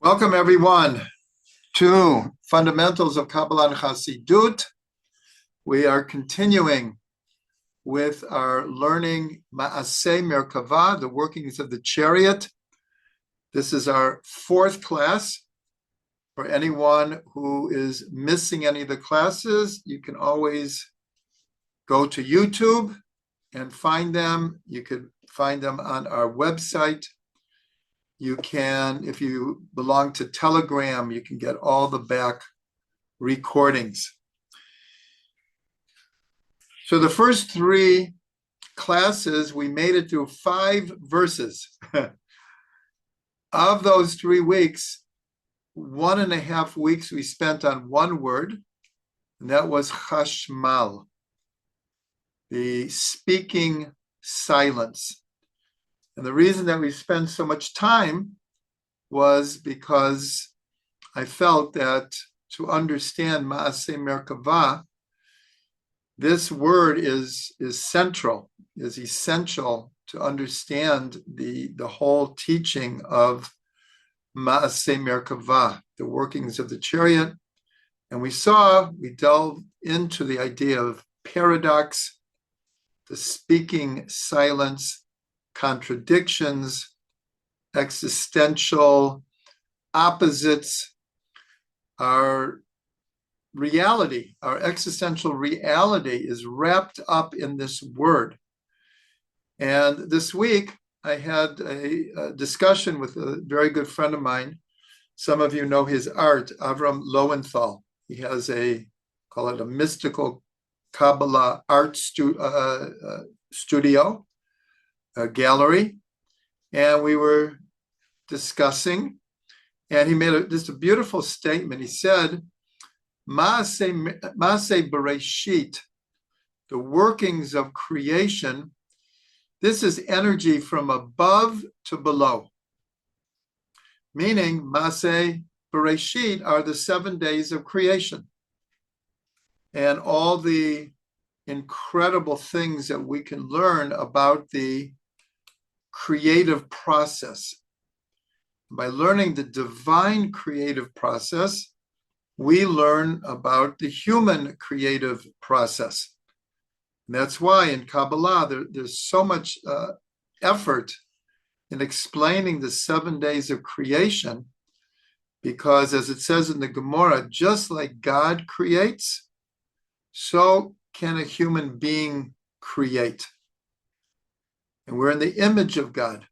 Welcome, everyone, to Fundamentals of Kabbalah and Chassidut. We are continuing with our learning Ma'aseh Merkavah, the workings of the Chariot. This is our fourth class. For anyone who is missing any of the classes, you can always go to YouTube and find them. You could find them on our website. You can, if you belong to Telegram, you can get all the back recordings. So the first three classes, we made it through 5 verses. Of those 3 weeks, 1.5 weeks we spent on one word, and that was chashmal, the speaking silence. And the reason that we spent so much time was because I felt that to understand Ma'aseh Merkavah, this word is central, is essential to understand the whole teaching of Ma'aseh Merkavah, the workings of the Chariot. And we delved into the idea of paradox, the speaking silence, contradictions, existential opposites, our reality, our existential reality is wrapped up in this word. And this week, I had a discussion with a very good friend of mine. Some of you know his art, Avram Lowenthal. He has call it a mystical Kabbalah art studio, a gallery, and we were discussing, and he made just a beautiful statement. He said, Ma'aseh Bereshit, the workings of creation, this is energy from above to below. Meaning, Ma'aseh Bereshit are the 7 days of creation, and all the incredible things that we can learn about the creative process. By learning the divine creative process, we learn about the human creative process. And that's why in Kabbalah, there's so much effort in explaining the 7 days of creation, because as it says in the Gemara, just like God creates, so can a human being create. And we're in the image of God.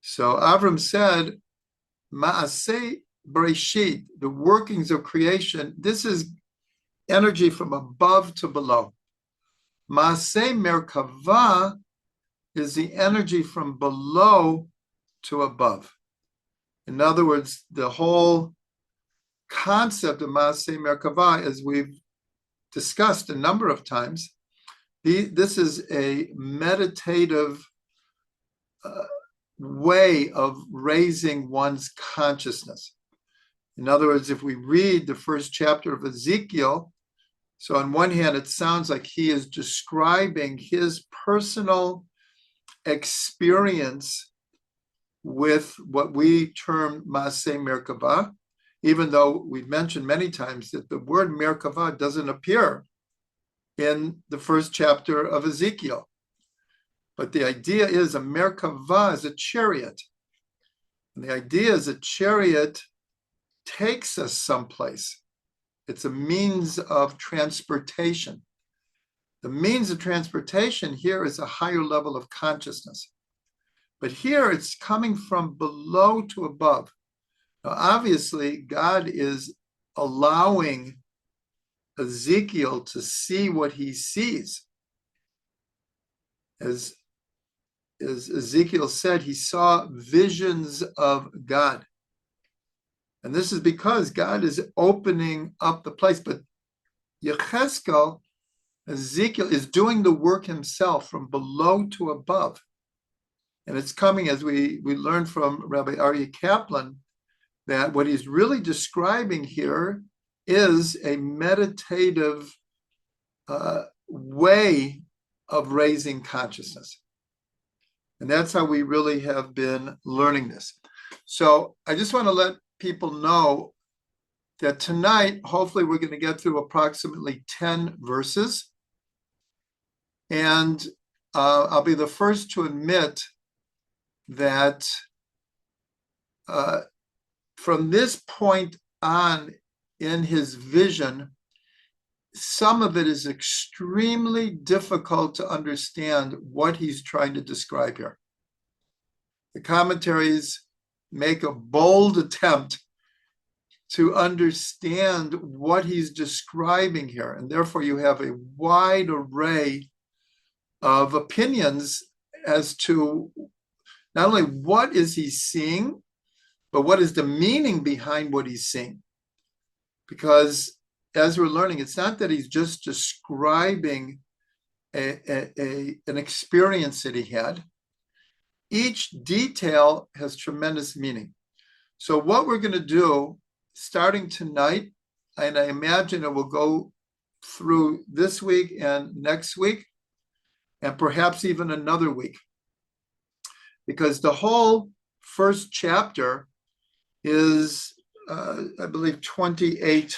So Avram said, Ma'aseh Bereshit, the workings of creation, this is energy from above to below. Ma'aseh Merkavah is the energy from below to above. In other words, the whole concept of Ma'aseh Merkavah, as we've discussed a number of times, this is a meditative way of raising one's consciousness. In other words, if we read the first chapter of Ezekiel, so on one hand, it sounds like he is describing his personal experience with what we term Ma'aseh Merkavah, even though we've mentioned many times that the word Merkavah doesn't appear in the first chapter of Ezekiel. But the idea is a Merkavah is a chariot. And the idea is a chariot takes us someplace. It's a means of transportation. The means of transportation here is a higher level of consciousness. But here it's coming from below to above. Now, obviously, God is allowing Ezekiel to see what he sees. As Ezekiel said, he saw visions of God. And this is because God is opening up the place. But Ezekiel is doing the work himself from below to above. And it's coming, as we learned from Rabbi Aryeh Kaplan, that what he's really describing here is a meditative way of raising consciousness. And that's how we really have been learning this. So I just want to let people know that tonight, hopefully we're going to get through approximately 10 verses. And I'll be the first to admit that from this point on in his vision, some of it is extremely difficult to understand what he's trying to describe here. The commentaries make a bold attempt to understand what he's describing here. And therefore, you have a wide array of opinions as to not only what is he seeing, but what is the meaning behind what he's seeing. Because as we're learning, it's not that he's just describing an experience that he had. Each detail has tremendous meaning. So what we're going to do, starting tonight, and I imagine it will go through this week and next week, and perhaps even another week, because the whole first chapter is, I believe, 28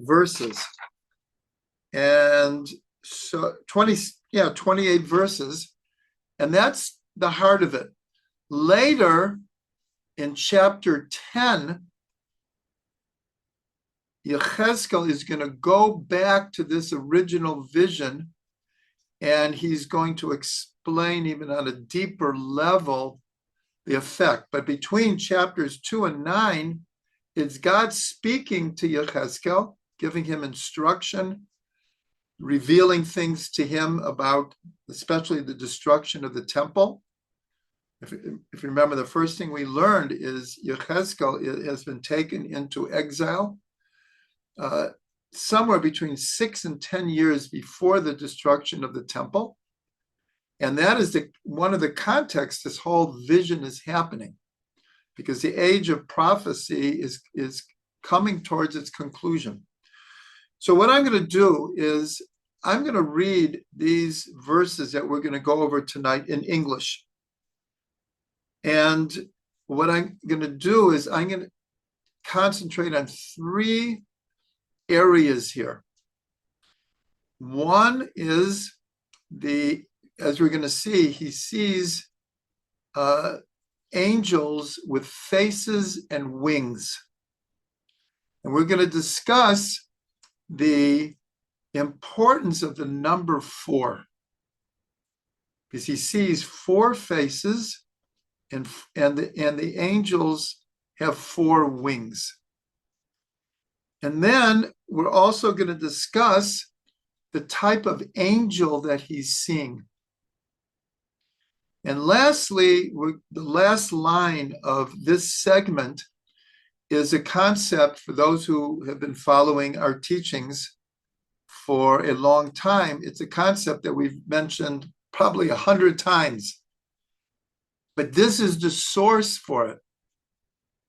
verses. And so 28 verses. And that's the heart of it. Later in chapter 10, Yechezkel is going to go back to this original vision, and he's going to explain even on a deeper level the effect. But between chapters 2 and 9, it's God speaking to Yechezkel, giving him instruction, revealing things to him about especially the destruction of the temple. If you remember, the first thing we learned is Yechezkel has been taken into exile somewhere between 6 and 10 years before the destruction of the temple. And that is one of the contexts this whole vision is happening, because the age of prophecy is coming towards its conclusion. So what I'm going to do is I'm going to read these verses that we're going to go over tonight in English. And what I'm going to do is I'm going to concentrate on 3 areas here. One is as we're going to see, he sees angels with faces and wings. And we're going to discuss the importance of the number 4, because he sees 4 faces and the angels have 4 wings. And then we're also going to discuss the type of angel that he's seeing. And lastly, the last line of this segment is a concept for those who have been following our teachings for a long time. It's a concept that we've mentioned probably 100 times. But this is the source for it.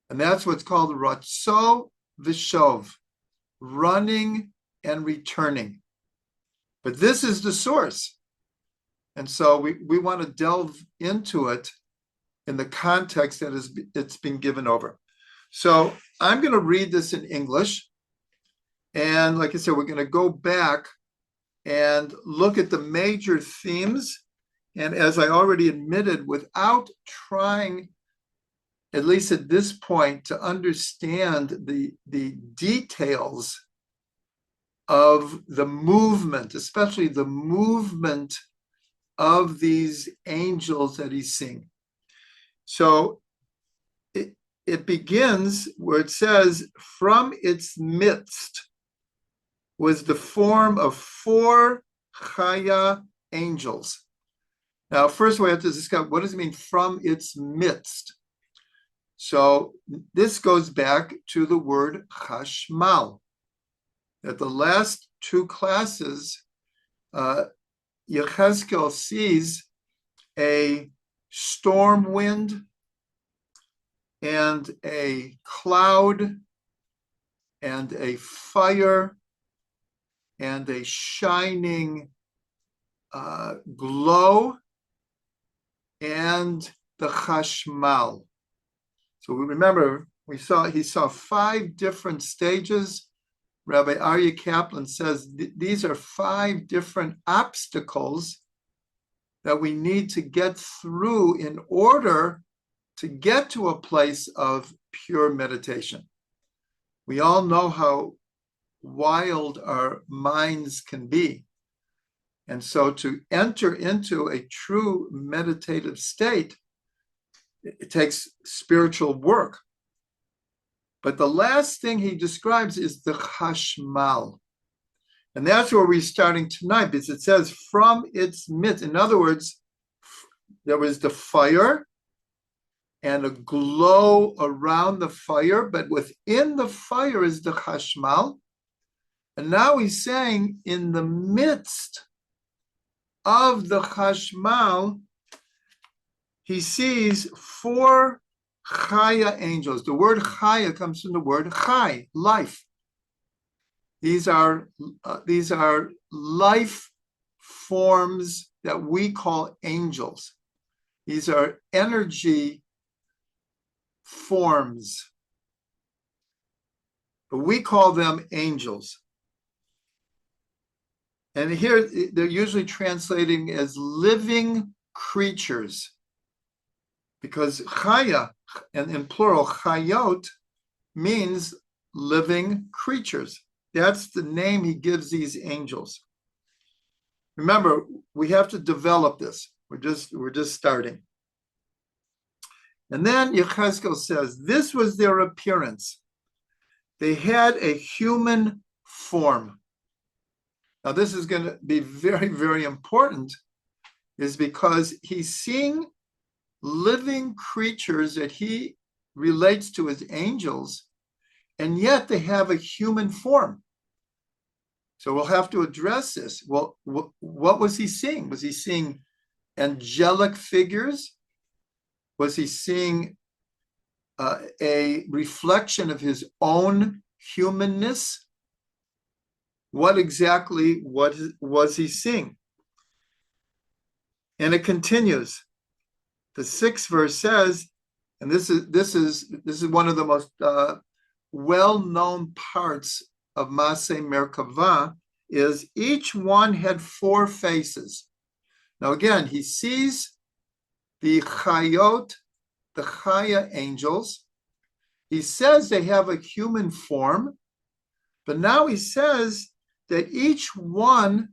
And that's what's called Ratzo Vishov, running and returning. But this is the source. And so we want to delve into it in the context that it's been given over. So I'm going to read this in English. And like I said, we're going to go back and look at the major themes. And as I already admitted, without trying, at least at this point, to understand the details of the movement, especially the movement of these angels that he's seeing. So it begins where it says, from its midst was the form of 4 Chaya angels. Now, first we have to discuss, what does it mean from its midst? So this goes back to the word chashmal, that the last 2 classes, Yechezkel sees a storm wind and a cloud and a fire and a shining glow and the chashmal. So we remember he saw 5 different stages. Rabbi Aryeh Kaplan says these are 5 different obstacles that we need to get through in order to get to a place of pure meditation. We all know how wild our minds can be. And so to enter into a true meditative state, it takes spiritual work. But the last thing he describes is the chashmal. And that's where we're starting tonight, because it says from its midst. In other words, there was the fire and a glow around the fire, but within the fire is the chashmal. And now he's saying in the midst of the chashmal, he sees 4 chaya angels. The word chaya comes from the word chai, life. These are life forms that we call angels. These are energy forms, but we call them angels. And here they're usually translating as living creatures, because chaya, and in plural, chayot, means living creatures. That's the name he gives these angels. Remember, we have to develop this. We're just starting. And then Yechezkel says, this was their appearance. They had a human form. Now, this is going to be very, very important, is because he's seeing living creatures that he relates to as angels, and yet they have a human form. So we'll have to address this. Well, what was he seeing? Was he seeing angelic figures? Was he seeing a reflection of his own humanness? What exactly was he seeing? And it continues. The 6th verse says, and this is one of the most well-known parts of Maseh Merkavah, is each one had 4 faces. Now again, he sees the chayot, the chaya angels. He says they have a human form, but now he says that each one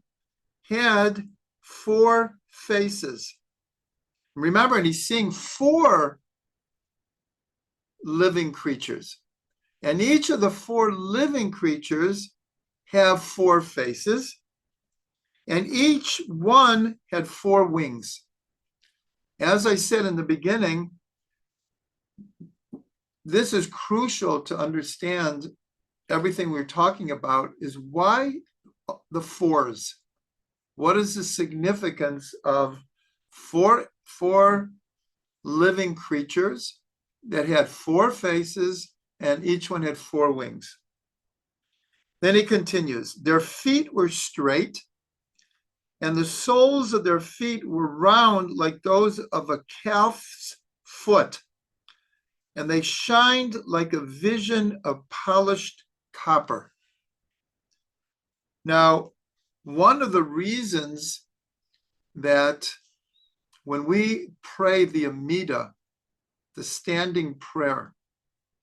had 4 faces. Remember, and he's seeing 4 living creatures. And each of the 4 living creatures have 4 faces, and each one had 4 wings. As I said in the beginning, this is crucial to understand everything we're talking about, is why the 4s? What is the significance of 4 living creatures that had 4 faces and each one had 4 wings? Then he continues, their feet were straight, and the soles of their feet were round like those of a calf's foot, and they shined like a vision of polished copper. Now, one of the reasons that when we pray the Amidah, the standing prayer,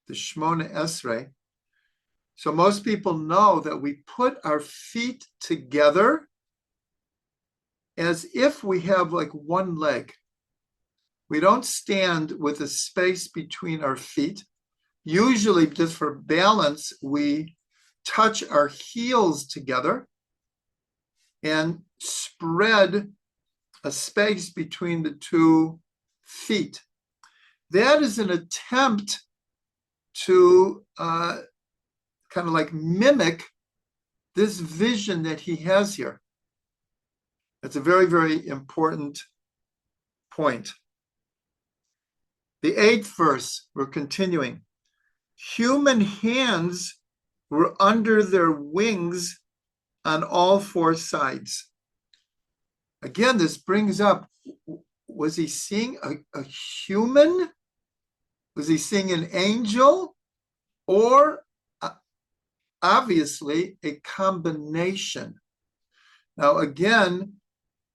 the Shmona Esrei, so most people know that we put our feet together as if we have like one leg. We don't stand with a space between our feet. Usually, just for balance, we touch our heels together and spread a space between the 2 feet. That is an attempt to kind of like mimic this vision that he has here. That's a very, very important point. The 8th verse, we're continuing. Human hands were under their wings on all 4 sides. Again, this brings up, was he seeing a human Was he seeing an angel, or obviously a combination? Now, again,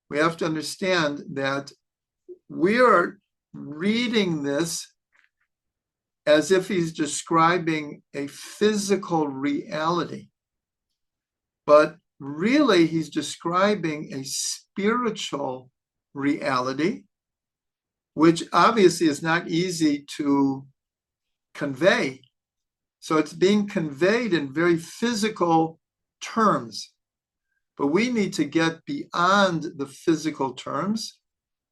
we have to understand that we are reading this as if he's describing a physical reality. But really, he's describing a spiritual reality, which obviously is not easy to convey. So it's being conveyed in very physical terms. But we need to get beyond the physical terms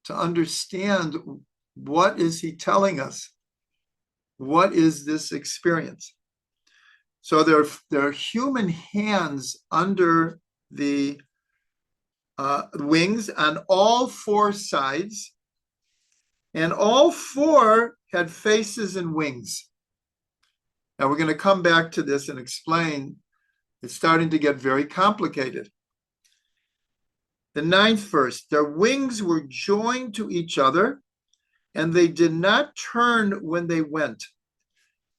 to understand, what is he telling us? What is this experience? So there are human hands under the wings on all four sides, and all four had faces and wings. Now we're going to come back to this and explain. It's starting to get very complicated. The 9th verse, their wings were joined to each other, and they did not turn when they went.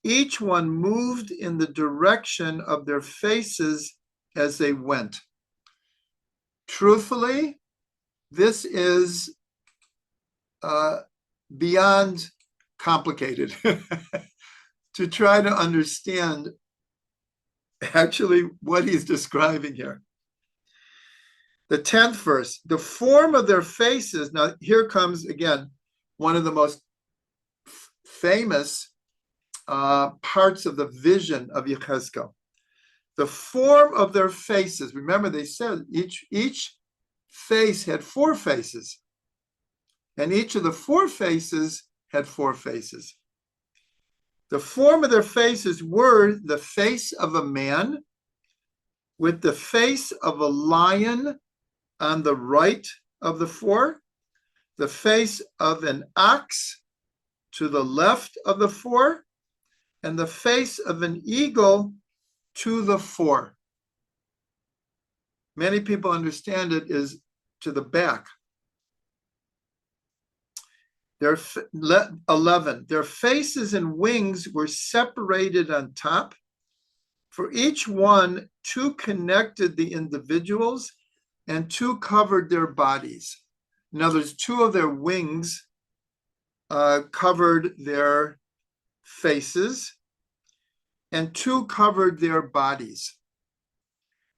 Each one moved in the direction of their faces as they went. Truthfully, this is beyond complicated to try to understand actually what he's describing here. The 10th verse, the form of their faces. Now, here comes again one of the most famous parts of the vision of Ezekiel. The form of their faces. Remember, they said each face had 4 faces, and each of the 4 faces had 4 faces. The form of their faces were the face of a man, with the face of a lion on the right of the 4, the face of an ox to the left of the 4, and the face of an eagle to the 4. Many people understand it is to the back. 11, their faces and wings were separated on top. For each one, 2 connected the individuals, and 2 covered their bodies. In other words, 2 of their wings covered their faces, and 2 covered their bodies.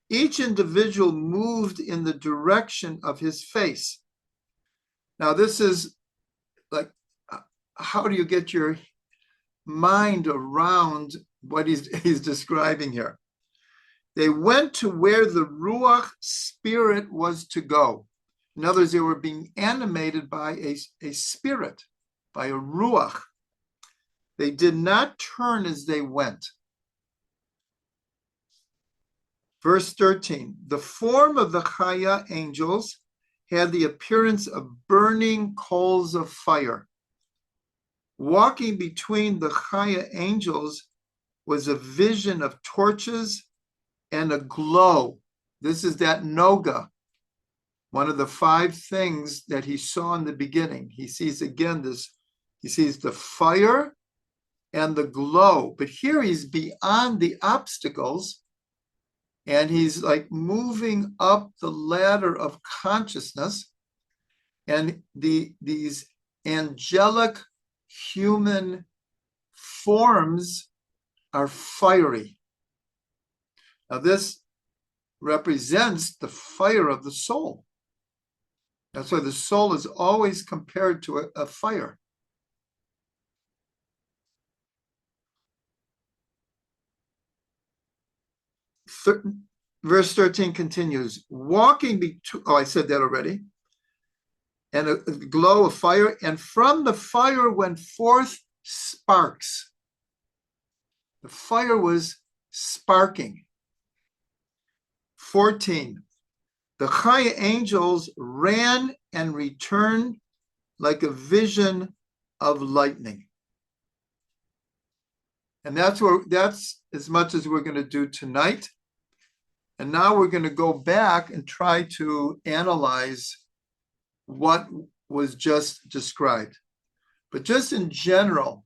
Each individual moved in the direction of his face. Now, this is like, how do you get your mind around what he's describing here? They went to where the Ruach spirit was to go. In other words, they were being animated by a spirit, by a Ruach. They did not turn as they went. Verse 13, the form of the Chaya angels had the appearance of burning coals of fire. Walking between the Chaya angels was a vision of torches and a glow. This is that Noga, one of the 5 things that he saw in the beginning. He sees again this, he sees the fire and the glow, but here he's beyond the obstacles, and he's like moving up the ladder of consciousness, and these angelic human forms are fiery. Now, this represents the fire of the soul. That's why the soul is always compared to a fire. Verse 13 continues, walking between, I said that already, and a glow of fire, and from the fire went forth sparks. The fire was sparking. 14, the Chaya angels ran and returned like a vision of lightning. And that's as much as we're going to do tonight. And now we're going to go back and try to analyze what was just described. But just in general,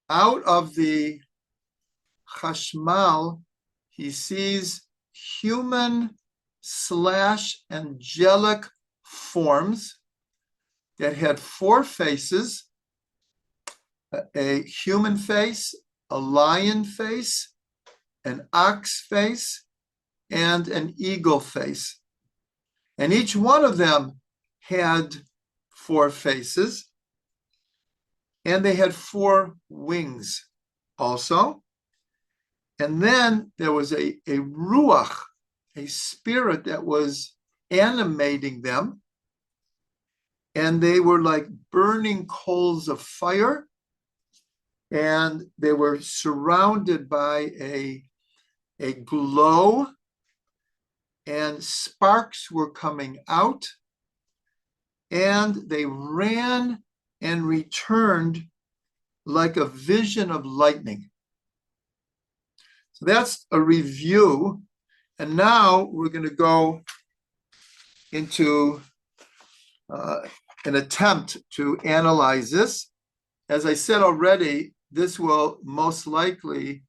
out of the chashmal, he sees human/angelic forms that had 4 faces: a human face, a lion face, an ox face, and an eagle face. And each one of them had 4 faces, and they had 4 wings also. And then there was a ruach, a spirit that was animating them. And they were like burning coals of fire. And they were surrounded by a glow, and sparks were coming out. And they ran and returned like a vision of lightning. So that's a review. And now we're going to go into an attempt to analyze this. As I said already, this will most likely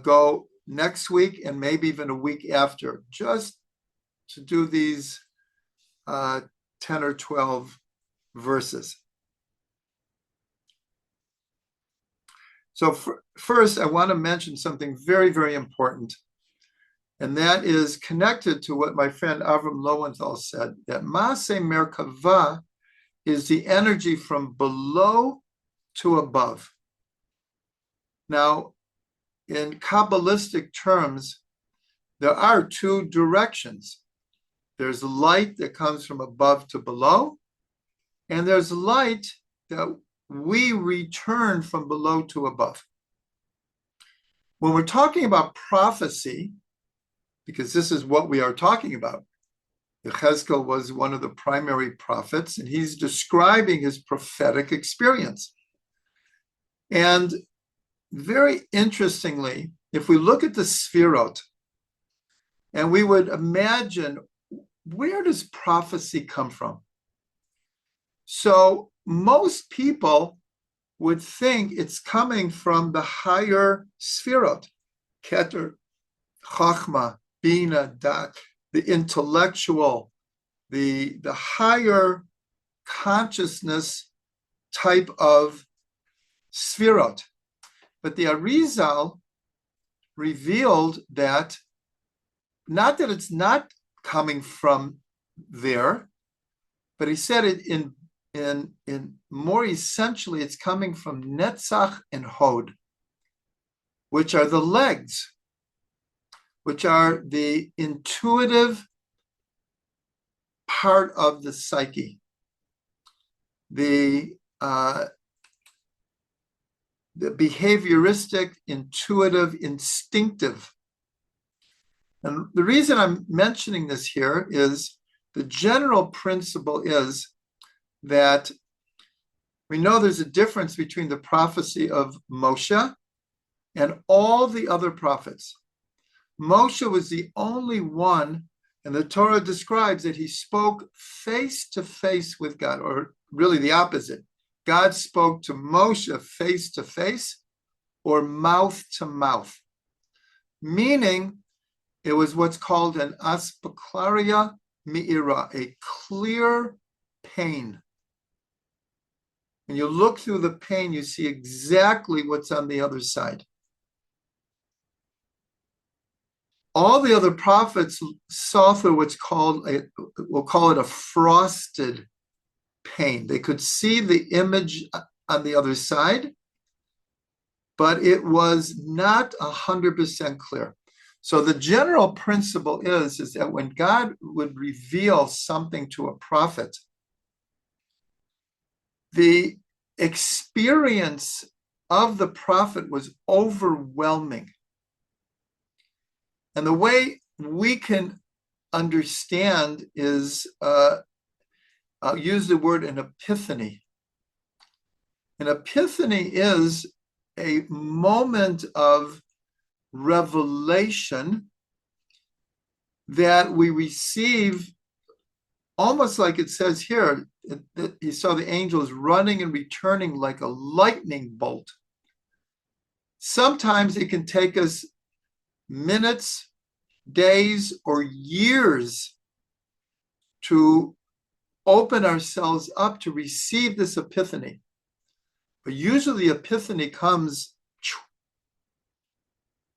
go next week and maybe even a week after, just to do these 10 or 12 verses. So first, I want to mention something very, very important, and that is connected to what my friend Avram Lowenthal said, that Maaseh Merkava is the energy from below to above. Now, in Kabbalistic terms, there are 2 directions. There's light that comes from above to below, and there's light that we return from below to above. When we're talking about prophecy, because this is what we are talking about, Ezekiel was one of the primary prophets, and he's describing his prophetic experience. And very interestingly, if we look at the Sefirot, and we would imagine, where does prophecy come from? So most people would think it's coming from the higher Sefirot, Keter, Chachma, Bina, Dat, the intellectual, the higher consciousness type of Sefirot. But the Arizal revealed that, not that it's not coming from there, but he said it in more essentially, it's coming from Netzach and Hod, which are the legs, which are the intuitive part of the psyche, the behavioristic, intuitive, instinctive. And the reason I'm mentioning this here is the general principle is that we know there's a difference between the prophecy of Moshe and all the other prophets. Moshe was the only one, and the Torah describes that he spoke face to face with God, or really the opposite. God spoke to Moshe face to face or mouth to mouth, meaning it was what's called an aspaklaria me'ira, a clear pain. When you look through the pain, you see exactly what's on the other side. All the other prophets saw through what's called, we'll call it a frosted pain. They could see the image on the other side, but it was not 100% clear. So the general principle is that when God would reveal something to a prophet, the experience of the prophet was overwhelming. And the way we can understand is, I'll use the word an epiphany. An epiphany is a moment of revelation that we receive, almost like it says here, that he saw the angels running and returning like a lightning bolt. Sometimes it can take us minutes, days, or years to open ourselves up to receive this epiphany. But usually epiphany comes,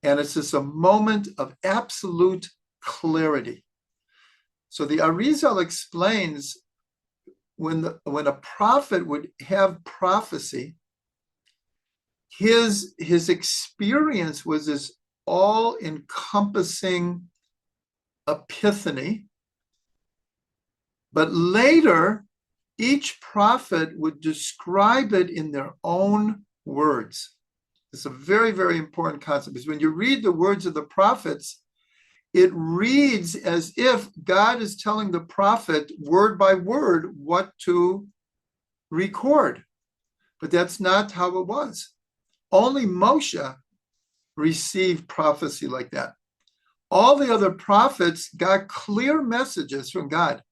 and it's just a moment of absolute clarity. So the Arizal explains when a prophet would have prophecy, his experience was this all-encompassing epiphany. But later, each prophet would describe it in their own words. It's a very, very important concept, because when you read the words of the prophets, it reads as if God is telling the prophet word by word what to record. But that's not how it was. Only Moshe received prophecy like that. All the other prophets got clear messages from God,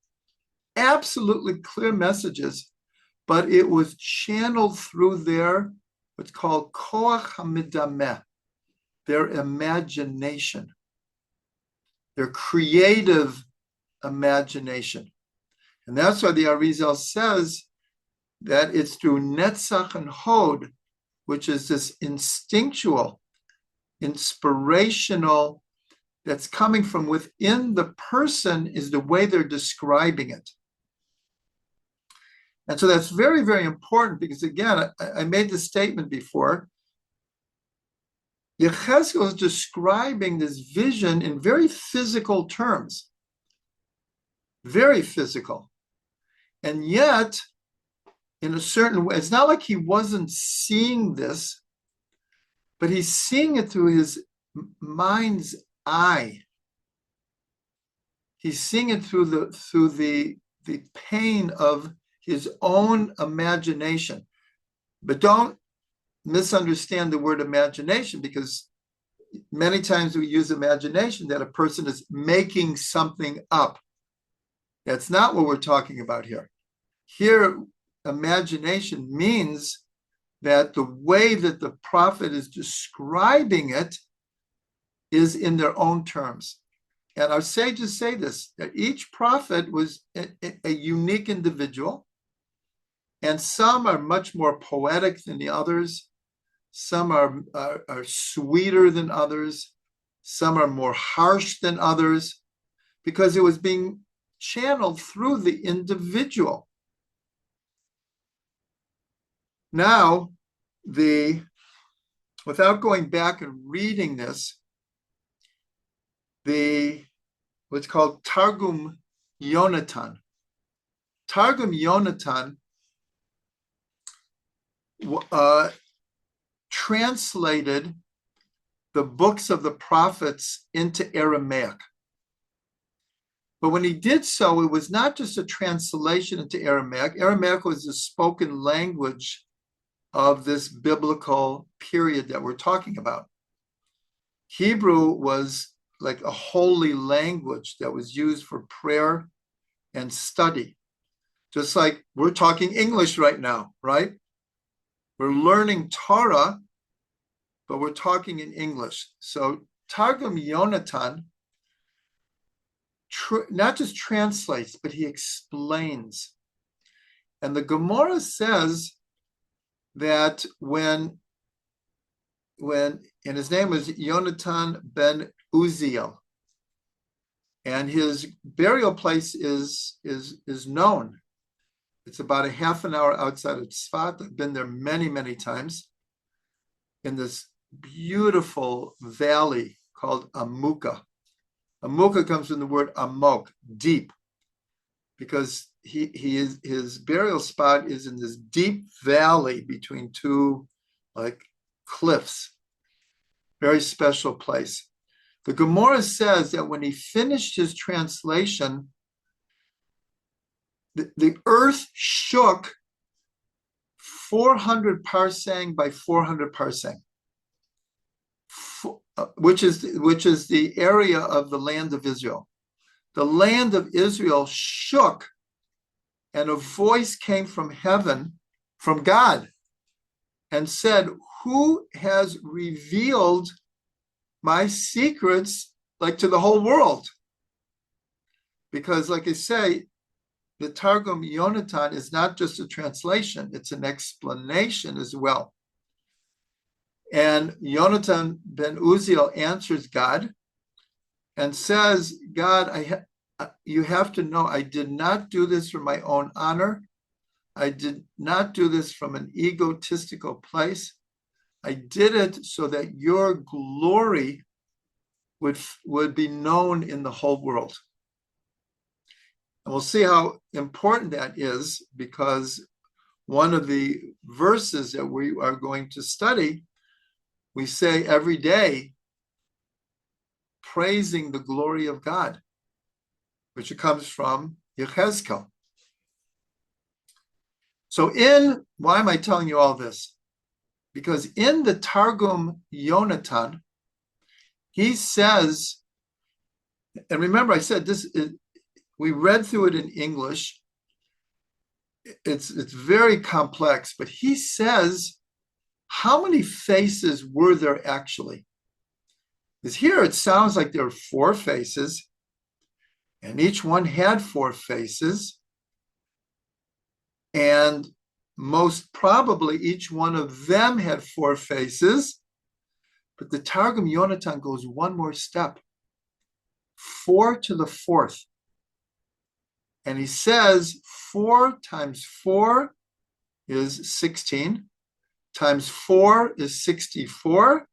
absolutely clear messages, but it was channeled through their, what's called koach hamidameh, their imagination, their creative imagination. And that's why the Arizal says that it's through netzach and hod, which is this instinctual, inspirational, that's coming from within the person, is the way they're describing it. And so that's very, very important, because again, I made the statement before, Yechezkel is describing this vision in very physical terms, very physical. And yet, in a certain way, it's not like he wasn't seeing this, but he's seeing it through his mind's eye. He's seeing it through the pain of his own imagination. But don't misunderstand the word imagination, because many times we use imagination that a person is making something up. That's not what we're talking about here. Here, imagination means that the way that the prophet is describing it is in their own terms. And our sages say this, that each prophet was a unique individual, and some are much more poetic than the others. Some are sweeter than others. Some are more harsh than others, because it was being channeled through the individual. Now, without going back and reading this, what's called Targum Yonatan. Targum Yonatan translated the books of the prophets into Aramaic. But when he did so, it was not just a translation into Aramaic. Aramaic was the spoken language of this biblical period that we're talking about. Hebrew was like a holy language that was used for prayer and study. Just like we're talking English right now, right? We're learning Torah, but we're talking in English. So Targum Yonatan not just translates, but he explains. And the Gemara says that when and his name was Yonatan ben Uziel, and his burial place is known. It's about a half an hour outside of Tzfat. I've been there many, many times, in this beautiful valley called Amuka. Amuka comes from the word amok, deep, because his burial spot is in this deep valley between two like cliffs. Very special place. The Gemara says that when he finished his translation, the earth shook 400 parsang by 400 parsang, which is the area of the land of Israel. The land of Israel shook, and a voice came from heaven, from God, and said, who has revealed my secrets like to the whole world? Because like I say, the Targum Yonatan is not just a translation, it's an explanation as well. And Yonatan ben Uziel answers God and says, God, you have to know I did not do this for my own honor. I did not do this from an egotistical place. I did it so that your glory would be known in the whole world. And we'll see how important that is, because one of the verses that we are going to study, we say every day, praising the glory of God, which comes from Yechezkel. So why am I telling you all this? Because in the Targum Yonatan, he says, and remember I said this, we read through it in English. It's very complex, but he says, how many faces were there actually? Because here it sounds like there are 4 faces, and each one had 4 faces. And most probably each one of them had 4 faces. But the Targum Yonatan goes one more step, 4 to the 4th. And he says 4 times 4 is 16, times 4 is 64,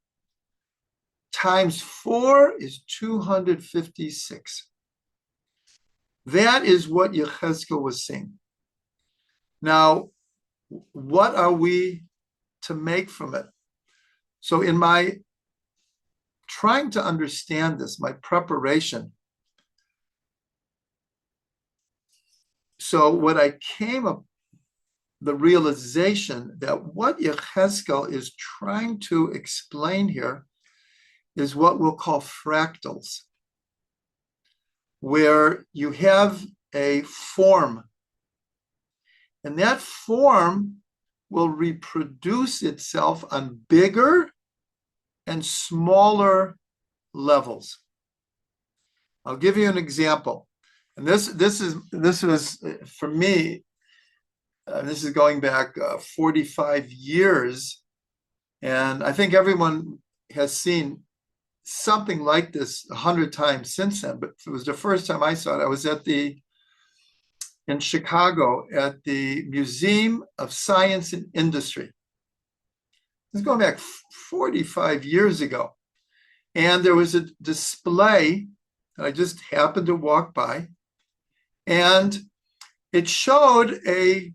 times 4 is 256. That is what Yechezkel was saying. Now, what are we to make from it? So in my trying to understand this, my preparation, so what I came up, the realization that what Yechezkel is trying to explain here is what we'll call fractals, where you have a form, and that form will reproduce itself on bigger and smaller levels. I'll give you an example. And this was for me, this is going back 45 years. And I think everyone has seen something like this 100 times since then. But it was the first time I saw it. I was in Chicago at the Museum of Science and Industry. This is going back 45 years ago. And there was a display that I just happened to walk by. And it showed a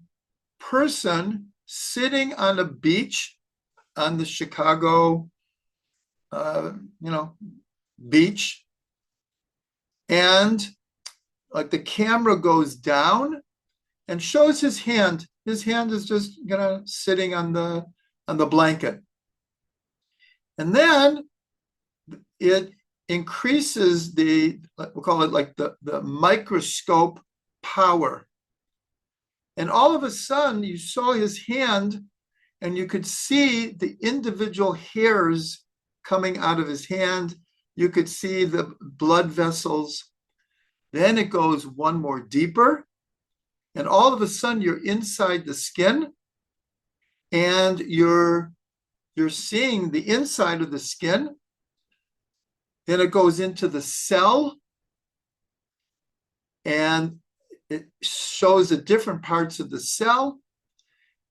person sitting on a beach on the Chicago, beach. And like the camera goes down and shows his hand. His hand is just sitting on the blanket. And then it increases we'll call it like the microscope power. And all of a sudden you saw his hand and you could see the individual hairs coming out of his hand. You could see the blood vessels. Then it goes one more deeper. And all of a sudden you're inside the skin and you're seeing the inside of the skin. Then it goes into the cell and it shows the different parts of the cell.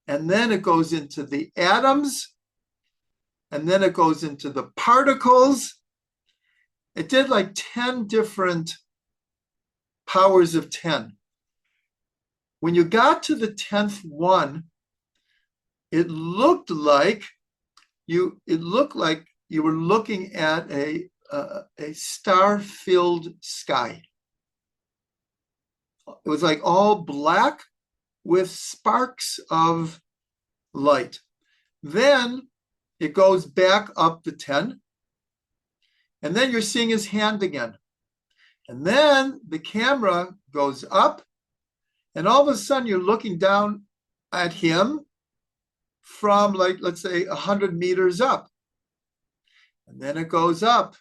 And then it goes into the atoms. And then it goes into the particles. It did like 10 different powers of 10. When you got to the 10th one, it looked like you were looking at a star-filled sky. It was like all black with sparks of light. Then it goes back up to 10. And then you're seeing his hand again. And then the camera goes up. And all of a sudden you're looking down at him from, like, let's say 100 meters up. And then it goes up.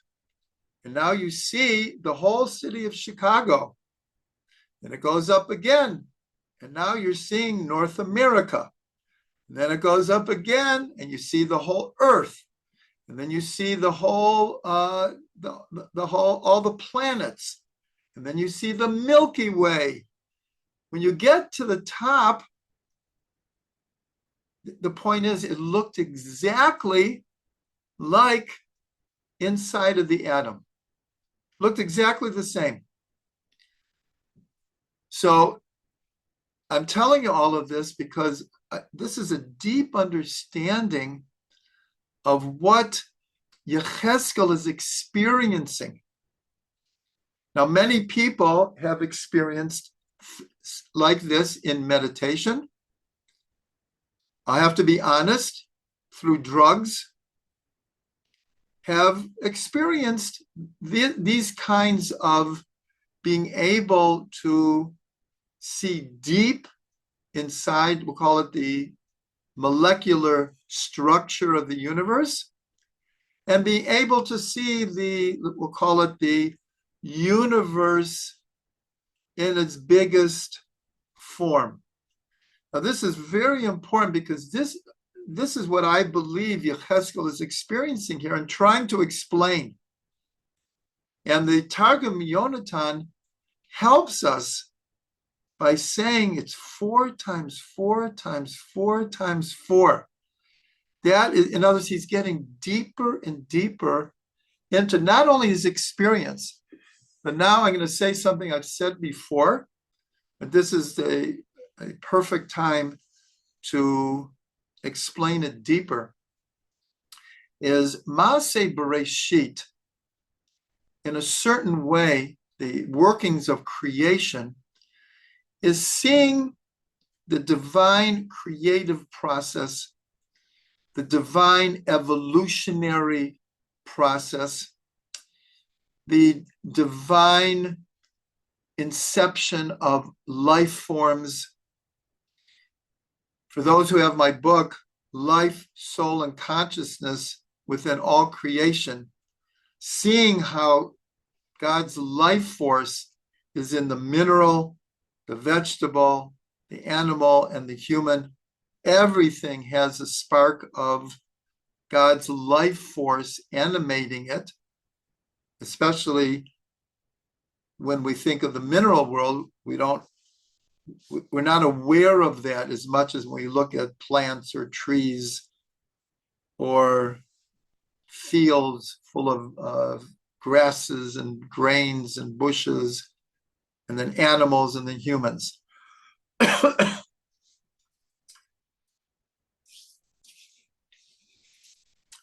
And now you see the whole city of Chicago. Then it goes up again. And now you're seeing North America. And then it goes up again, and you see the whole earth. And then you see the whole, all the planets. And then you see the Milky Way. When you get to the top, the point is, it looked exactly like inside of the atom. Looked exactly the same. So I'm telling you all of this because this is a deep understanding of what Yechezkel is experiencing. Now, many people have experienced like this in meditation. I have to be honest, through drugs, have experienced these kinds of being able to see deep inside, we'll call it the molecular structure of the universe, and being able to see we'll call it the universe in its biggest form. Now, this is very important because this is what I believe Yechezkel is experiencing here and trying to explain. And the Targum Yonatan helps us by saying it's 4 times 4 times 4 times 4. That is, in other words, he's getting deeper and deeper into not only his experience, but now I'm going to say something I've said before, but this is a perfect time to explain it deeper, is Maaseh Bereshit, in a certain way, the workings of creation, is seeing the divine creative process, the divine evolutionary process, the divine inception of life forms. For those who have my book, Life, Soul, and Consciousness Within All Creation, seeing how God's life force is in the mineral, the vegetable, the animal, and the human. Everything has a spark of God's life force animating it, especially when we think of the mineral world. We're not aware of that as much as when we look at plants or trees or fields full of grasses and grains and bushes, and then animals and then humans.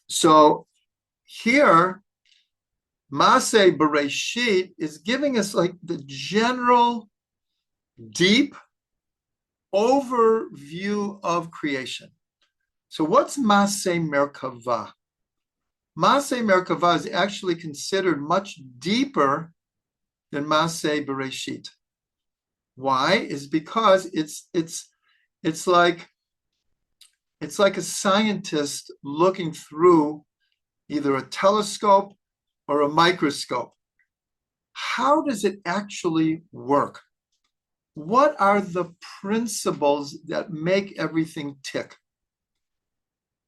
So here, Maaseh Bereshit is giving us like the general deep overview of creation. So what's Maaseh Merkavah? Maaseh Merkavah is actually considered much deeper than Maaseh Bereshit. Why? Is because it's like a scientist looking through either a telescope or a microscope. How does it actually work? What are the principles that make everything tick?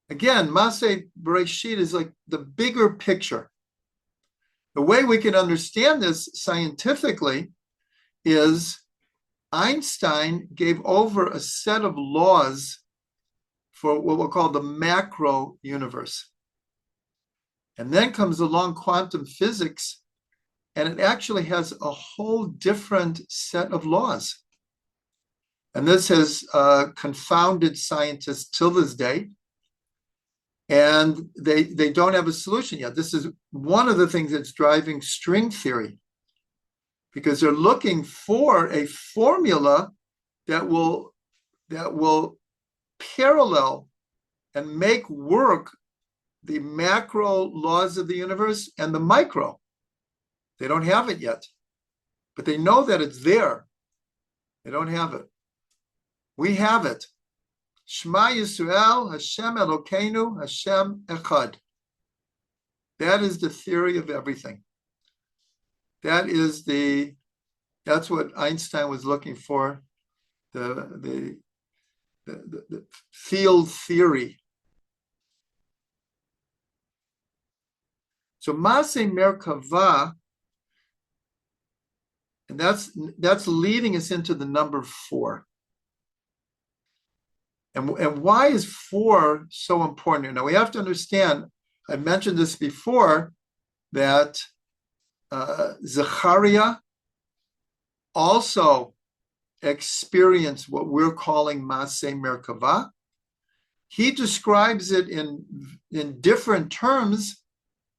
Again, Maaseh Bereshit is like the bigger picture. The way we can understand this scientifically is Einstein gave over a set of laws for what we'll call the macro universe. And then comes along quantum physics, and it actually has a whole different set of laws. And this has confounded scientists till this day. And they don't have a solution yet. This is one of the things that's driving string theory, because they're looking for a formula that will parallel and make work the macro laws of the universe and the micro. They don't have it yet, but they know that it's there. They don't have it. We have it. Shema Yisrael, Hashem Elokeinu, Hashem Echad. That is the theory of everything. That's what Einstein was looking for, the field theory. So Maseh Merkava, and that's leading us into the number 4. And why is 4 so important? Now we have to understand, I mentioned this before, that Zechariah also experienced what we're calling Maseh Merkava. He describes it in different terms,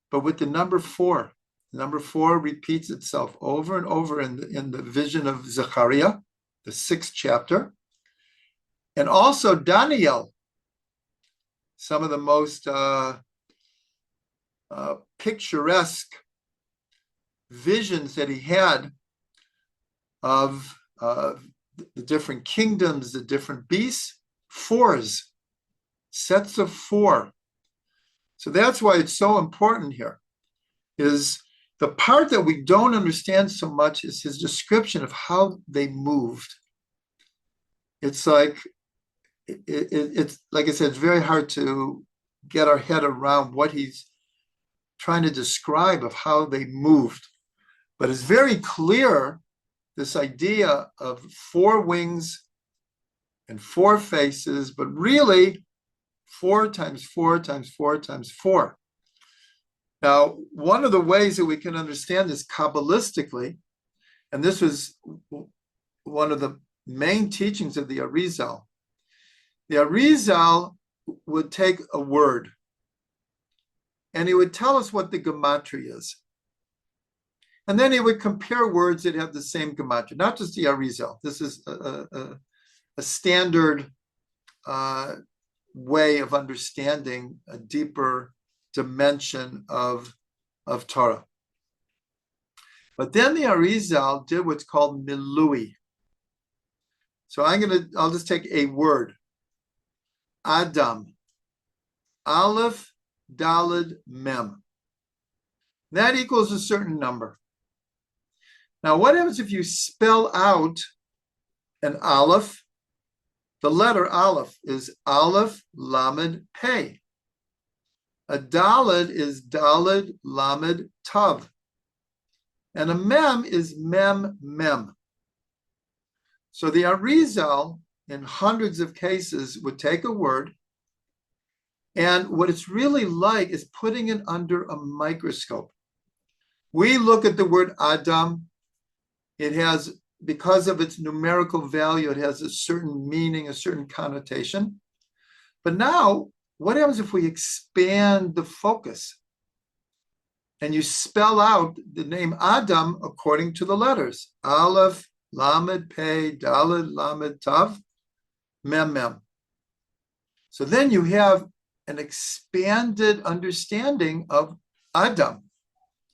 but with the number 4. The number 4 repeats itself over and over in the vision of Zechariah, the 6th chapter. And also Daniel, some of the most picturesque visions that he had of the different kingdoms, the different beasts, 4s, sets of 4. So that's why it's so important here, is the part that we don't understand so much is his description of how they moved. It's like, it's like I said, it's very hard to get our head around what he's trying to describe of how they moved. But it's very clear, this idea of 4 wings and 4 faces, but really 4 times 4 times 4 times 4. Now, one of the ways that we can understand this Kabbalistically, and this was one of the main teachings of the Arizal. The Arizal would take a word, and he would tell us what the gematria is. And then he would compare words that have the same gematria, not just the Arizal. This is a standard way of understanding a deeper dimension of Torah. But then the Arizal did what's called milui. So I'll just take a word. Adam. Aleph, Daled, Mem. That equals a certain number. Now, what happens if you spell out an Aleph? The letter Aleph is Aleph, Lamed, Pei. A Daled is Daled, Lamed, Tav. And a Mem is Mem, Mem. So the Arizal, in hundreds of cases, would take a word, and what it's really like is putting it under a microscope. We look at the word Adam. It has, because of its numerical value, it has a certain meaning, a certain connotation. But now, what happens if we expand the focus and you spell out the name Adam according to the letters? Aleph, Lamed, Pei, Daled, Lamed, Tav, Mem, Mem. So then you have an expanded understanding of Adam.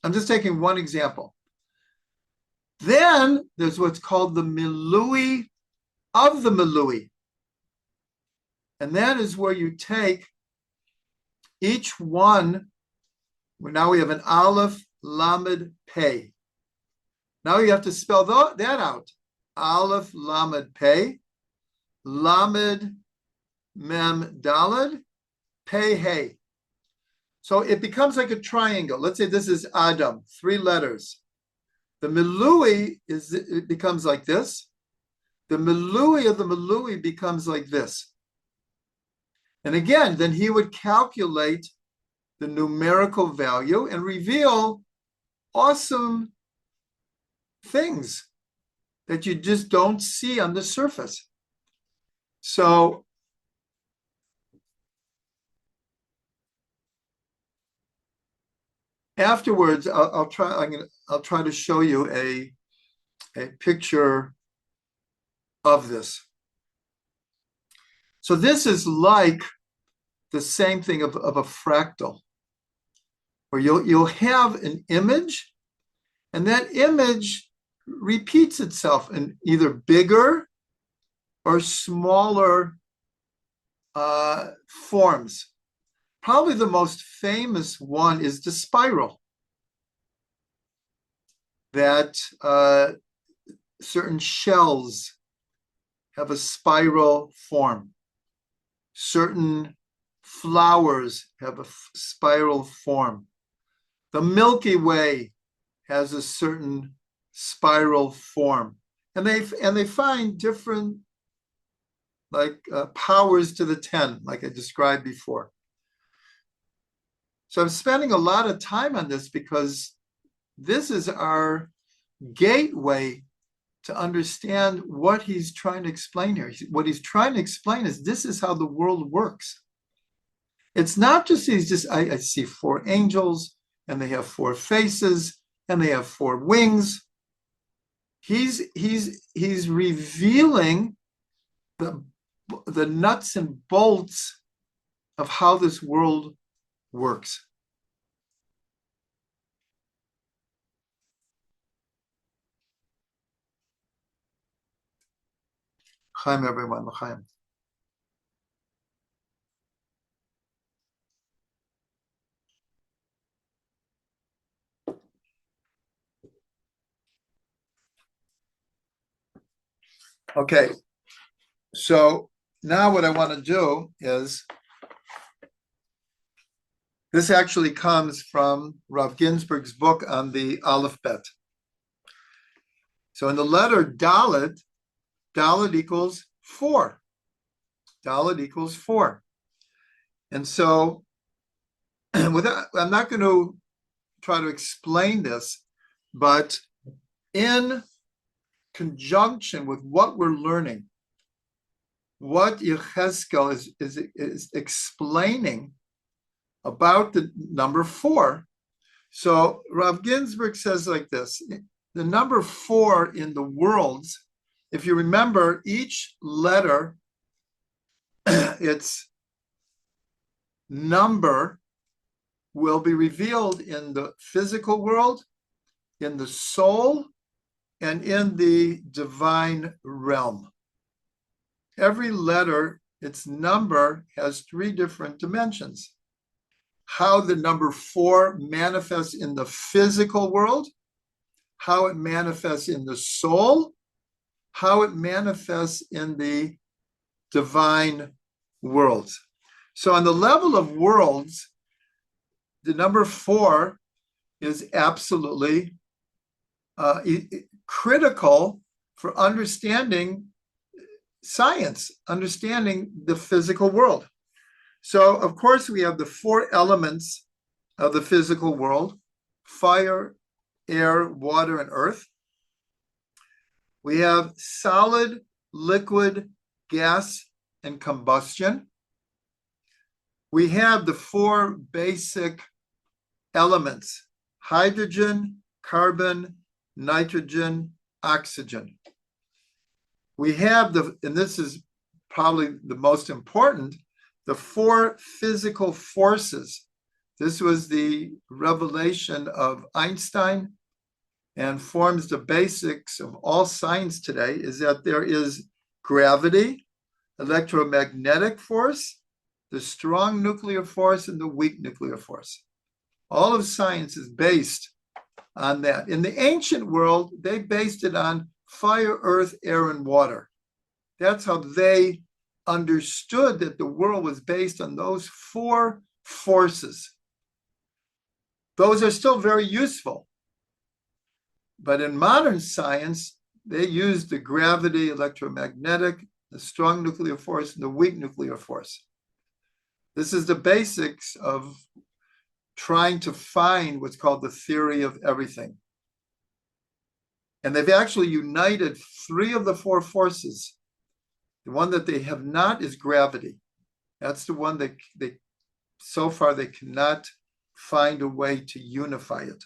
I'm just taking one example. Then there's what's called the milui of the milui. And that is where you take each one. Now we have an Aleph, Lamed, Pei. Now you have to spell that out. Aleph, Lamed, Pei, Lamed, Mem, Daled, Pei, Hey. So it becomes like a triangle. Let's say this is Adam, 3 letters. The milui it becomes like this. The milui of the milui becomes like this. And again, then he would calculate the numerical value and reveal awesome things that you just don't see on the surface. So afterwards, I'll try to show you a picture of this. So this is like the same thing of a fractal, where you'll have an image, and that image repeats itself in either bigger or smaller forms. Probably the most famous one is the spiral, that certain shells have a spiral form. Certain flowers have a spiral form. The Milky Way has a certain spiral form. And they find different powers to the 10, like I described before. So I'm spending a lot of time on this because this is our gateway to understand what he's trying to explain here. What he's trying to explain is this is how the world works. It's not just I see 4 angels and they have 4 faces and they have 4 wings. He's revealing the nuts and bolts of how this world works. Chaim, everyone, Chaim. Okay, so now what I want to do is, this actually comes from Rav Ginsburg's book on the alphabet. So in the letter Dalet, Dalet equals 4. Dalet equals 4. And so I'm not going to try to explain this, but in conjunction with what we're learning, what Yechezkel is explaining about the number 4. So Rav Ginsburg says like this: the number 4 in the worlds, if you remember, each letter, its number will be revealed in the physical world, in the soul, and in the divine realm. Every letter, its number has 3 different dimensions. How the number 4 manifests in the physical world, how it manifests in the soul, how it manifests in the divine worlds. So on the level of worlds, the number 4 is absolutely critical for understanding science, understanding the physical world. So, of course, we have the 4 elements of the physical world: fire, air, water, and earth. We have solid, liquid, gas, and combustion. We have the 4 basic elements: hydrogen, carbon, nitrogen, oxygen. We have and this is probably the most important, the 4 physical forces. This was the revelation of Einstein and forms the basics of all science today, is that there is gravity, electromagnetic force, the strong nuclear force, and the weak nuclear force. All of science is based on that. In the ancient world, they based it on fire, earth, air, and water. That's how they understood that the world was based on those 4 forces. Those are still very useful. But in modern science, they use the gravity, electromagnetic, the strong nuclear force, and the weak nuclear force. This is the basics of trying to find what's called the theory of everything. And they've actually united 3 of the 4 forces. The one that they have not is gravity. That's the one that so far they cannot find a way to unify it.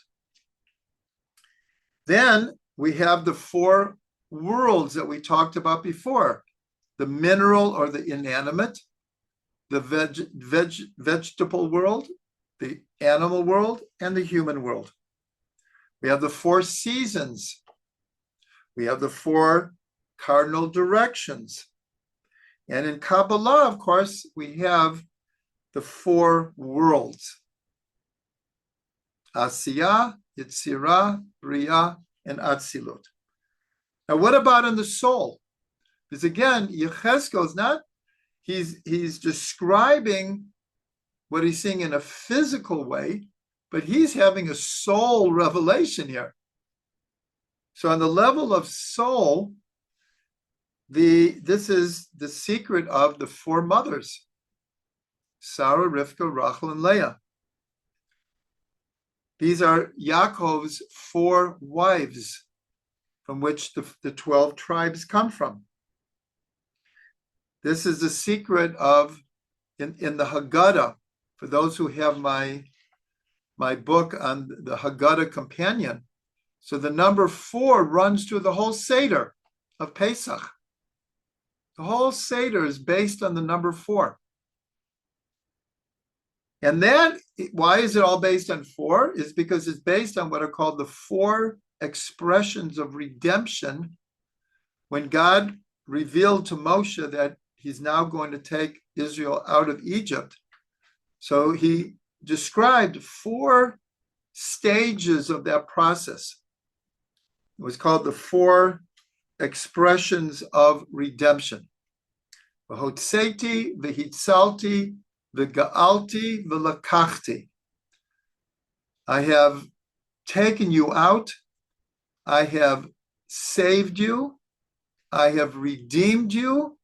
Then we have the 4 worlds that we talked about before: the mineral or the inanimate, the vegetable world, the animal world, and the human world. We have the 4 seasons. We have the 4 cardinal directions. And in Kabbalah, of course, we have the four worlds: Asiyah, Yitzirah, Bria, and Atzilut. Now, what about in the soul? Because again, Yechezkel is not, he's describing what he's seeing in a physical way, but he's having a soul revelation here. So on the level of soul, this is the secret of the four mothers: Sarah, Rivka, Rachel, and Leah. These are Yaakov's four wives, from which the 12 tribes come from. This is the secret of, in the Haggadah, for those who have my book on the Haggadah Companion. So the number 4 runs through the whole Seder of Pesach. The whole Seder is based on the number 4. And that, why is it all based on 4? Is because it's based on what are called the 4 expressions of redemption. When God revealed to Moshe that he's now going to take Israel out of Egypt, so he described 4 stages of that process. It was called the 4 expressions of redemption: V'hotzeti, v'hitzalti, v'ga'alti, v'lakachti. I have taken you out, I have saved you, I have redeemed you,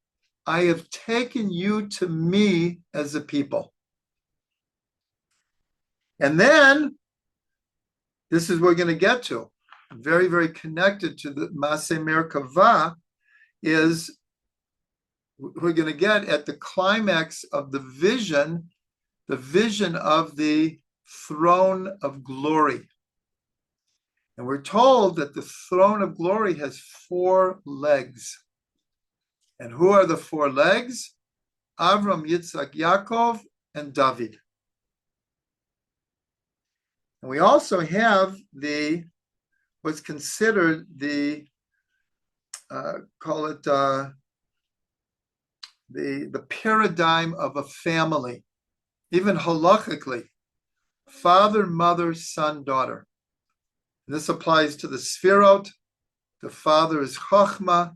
I have taken you to me as a people. And then, this is what we're going to get to, very, very connected to the Maseh Merkavah, is we're going to get at the climax of the vision of the throne of glory. And we're told that the throne of glory has 4 legs. And who are the 4 legs? Avram, Yitzhak, Yaakov, and David. And we also have what's considered the paradigm of a family, even halachically: father, mother, son, daughter. And this applies to the Sfirot. The father is Chochmah,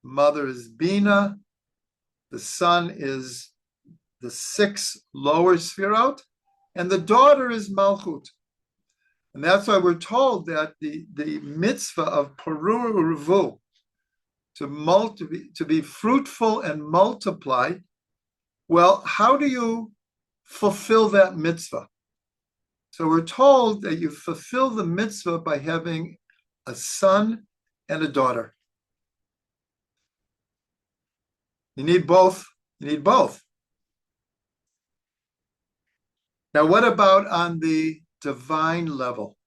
mother is Bina, the son is the 6 lower Sfirot, and the daughter is Malchut. And that's why we're told that the mitzvah of Paru U'Revu, to be fruitful and multiply. Well, how do you fulfill that mitzvah? So we're told that you fulfill the mitzvah by having a son and a daughter. You need both. You need both. Now, what about on the divine level?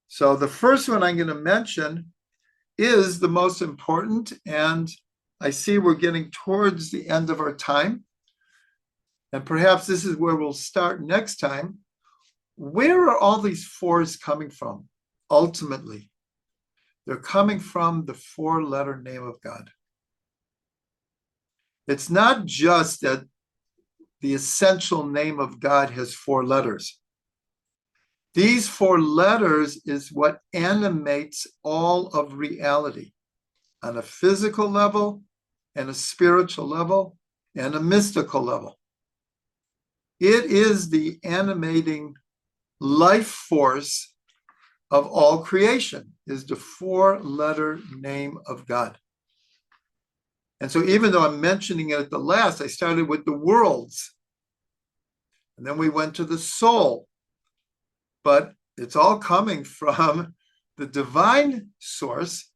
So the first one I'm going to mention is the most important, and I see we're getting towards the end of our time, and perhaps this is where we'll start next time. Where are all these 4s coming from? Ultimately, they're coming from the 4-letter name of God. It's not just that the essential name of God has 4 letters. These 4 letters is what animates all of reality on a physical level, and a spiritual level, and a mystical level. It is the animating life force of all creation, is the 4-letter name of God. And so even though I'm mentioning it at the last, I started with the worlds, and then we went to the soul. But it's all coming from the divine source,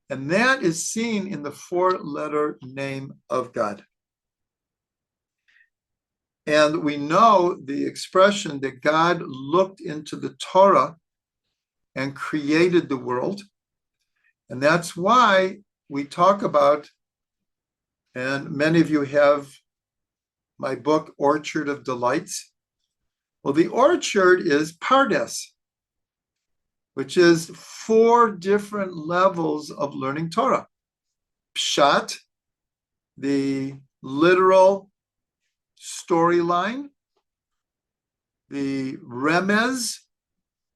and that is seen in the 4-letter name of God. And we know the expression that God looked into the Torah and created the world. And that's why we talk about, and many of you have my book, Orchard of Delights. Well, the orchard is Pardes, which is 4 different levels of learning Torah. Pshat, the literal storyline, the remez,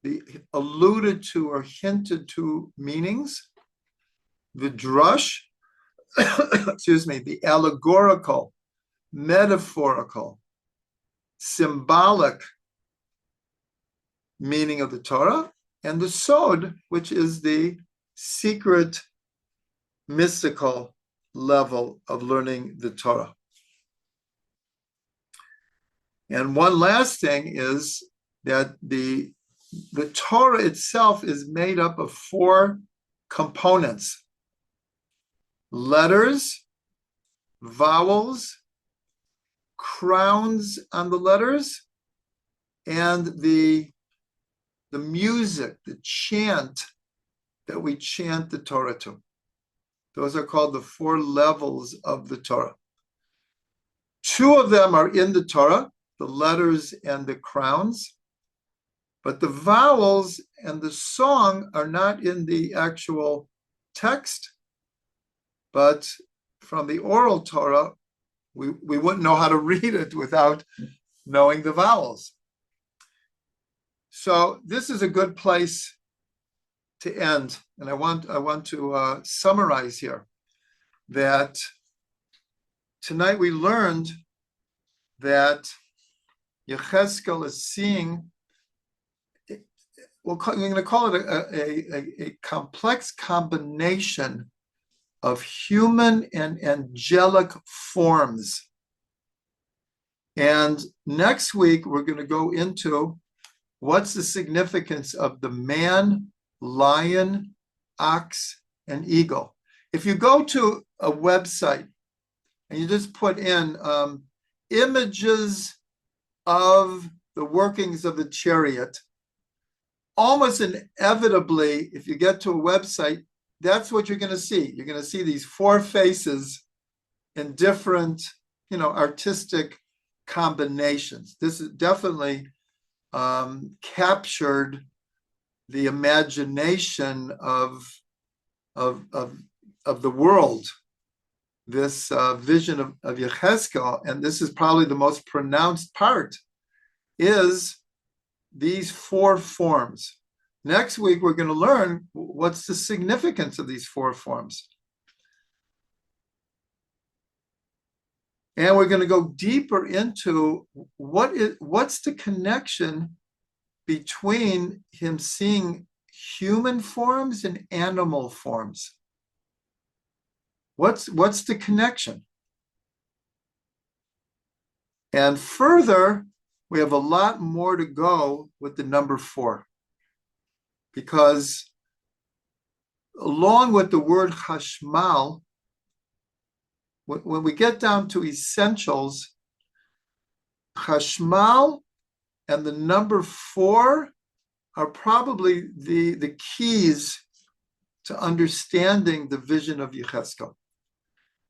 the alluded to or hinted to meanings, the drush, excuse me, the allegorical, metaphorical, symbolic meaning of the Torah, and the sod, which is the secret, mystical level of learning the Torah. And one last thing is that the Torah itself is made up of 4 components: letters, vowels, crowns on the letters, and the music, the chant that we chant the Torah to. Those are called the 4 levels of the Torah. 2 of them are in the Torah, the letters and the crowns, but the vowels and the song are not in the actual text, but from the oral Torah, we wouldn't know how to read it without knowing the vowels. So this is a good place to end, and I want to summarize here that tonight we learned that Yechezkel is seeing, we're going to call it a complex combination of human and angelic forms. And next week, we're going to go into what's the significance of the man, lion, ox, and eagle. If you go to a website and you just put in images of the workings of the chariot, almost inevitably, if you get to a website, that's what you're going to see. You're going to see these 4 faces in different, artistic combinations. This is definitely captured the imagination of the world, this vision of Yechezkel, and this is probably the most pronounced part, is these 4 forms. Next week, we're going to learn what's the significance of these 4 forms. And we're going to go deeper into what's the connection between him seeing human forms and animal forms. What's the connection? And further, we have a lot more to go with the number 4. Because along with the word chashmal, when we get down to essentials, chashmal and the number 4 are probably the keys to understanding the vision of Yechezkel.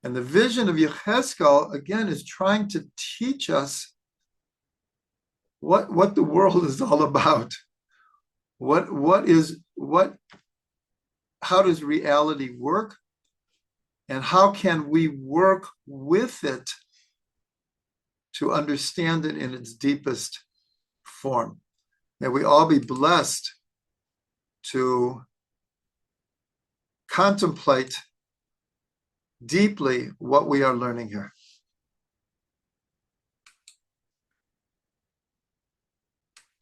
And the vision of Yechezkel, again, is trying to teach us what the world is all about. How does reality work? And how can we work with it to understand it in its deepest form? May we all be blessed to contemplate deeply what we are learning here.